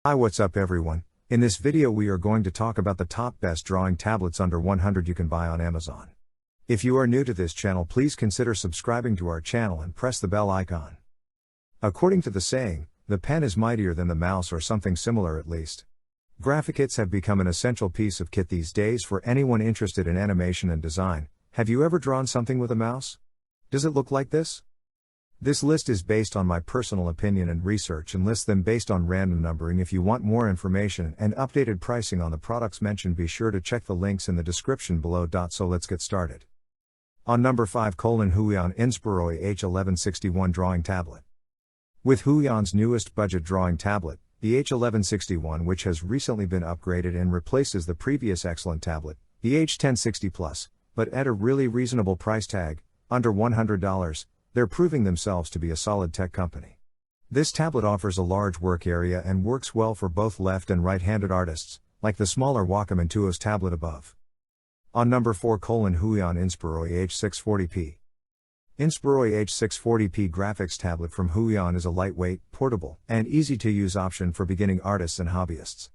Hi, what's up everyone? In this video we are going to talk about the top best drawing tablets under 100 you can buy on Amazon. If you are new to this channel, please consider subscribing to our channel and press the bell icon. According to the saying, the pen is mightier than the mouse, or something similar at least. Graphikits have become an essential piece of kit these days for anyone interested in animation and design. Have you ever drawn something with a mouse? Does it look like this? This list is based on my personal opinion and research and lists them based on random numbering. If you want more information and updated pricing on the products mentioned, be sure to check the links in the description below. So let's get started. On number 5, Huion Inspiroy H1161 Drawing Tablet. With Huion's newest budget drawing tablet, the H1161, which has recently been upgraded and replaces the previous excellent tablet, the H1060 Plus, but at a really reasonable price tag, under $100, they're proving themselves to be a solid tech company. This tablet offers a large work area and works well for both left and right-handed artists, like the smaller Wacom Intuous tablet above. On number 4, Huion Inspiroy H640p. Inspiroy H640p graphics tablet from Huion is a lightweight, portable, and easy-to-use option for beginning artists and hobbyists.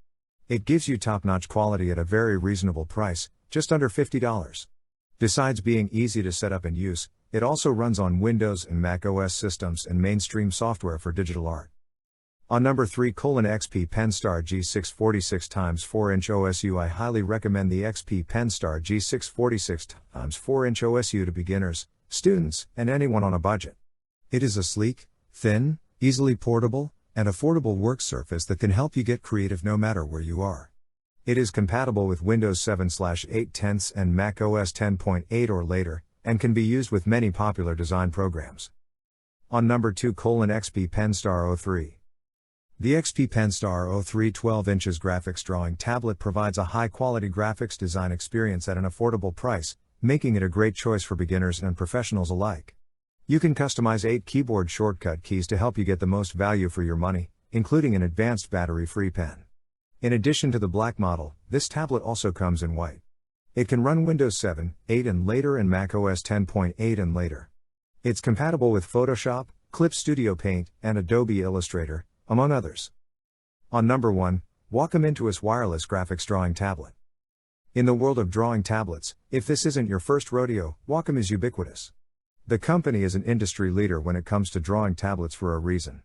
It gives you top-notch quality at a very reasonable price, just under $50. Besides being easy to set up and use, it also runs on Windows and Mac OS systems and mainstream software for digital art. On number 3, XP Pen Star G640 6x4" OSU. I highly recommend the XP Pen Star G640 6x4" OSU to beginners, students, and anyone on a budget. It is a sleek, thin, easily portable, and affordable work surface that can help you get creative no matter where you are. It is compatible with Windows 7/8 and Mac OS 10.8 or later, and can be used with many popular design programs. On number 2, XP Pen Star 03. The XP Pen Star 03 12 inches graphics drawing tablet provides a high-quality graphics design experience at an affordable price, making it a great choice for beginners and professionals alike. You can customize 8 keyboard shortcut keys to help you get the most value for your money, including an advanced battery-free pen. In addition to the black model, this tablet also comes in white. It can run Windows 7, 8 and later, and Mac OS 10.8 and later. It's compatible with Photoshop, Clip Studio Paint, and Adobe Illustrator, among others. On number 1, Wacom Intuous Wireless Graphics Drawing Tablet. In the world of drawing tablets, if this isn't your first rodeo, Wacom is ubiquitous. The company is an industry leader when it comes to drawing tablets for a reason.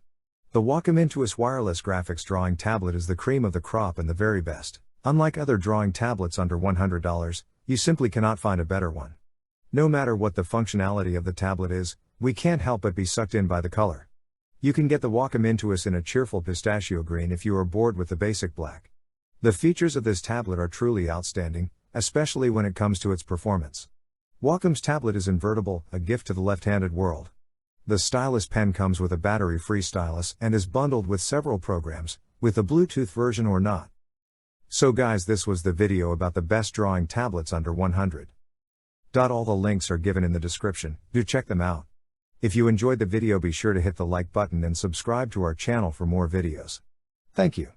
The Wacom Intuous Wireless Graphics Drawing Tablet is the cream of the crop and the very best. Unlike other drawing tablets under $100, you simply cannot find a better one. No matter what the functionality of the tablet is, we can't help but be sucked in by the color. You can get the Wacom Intuous in a cheerful pistachio green if you are bored with the basic black. The features of this tablet are truly outstanding, especially when it comes to its performance. Wacom's tablet is invertible, a gift to the left-handed world. The stylus pen comes with a battery-free stylus and is bundled with several programs, with the Bluetooth version or not. So guys, this was the video about the best drawing tablets under 100. All the links are given in the description, do check them out. If you enjoyed the video, be sure to hit the like button and subscribe to our channel for more videos. Thank you.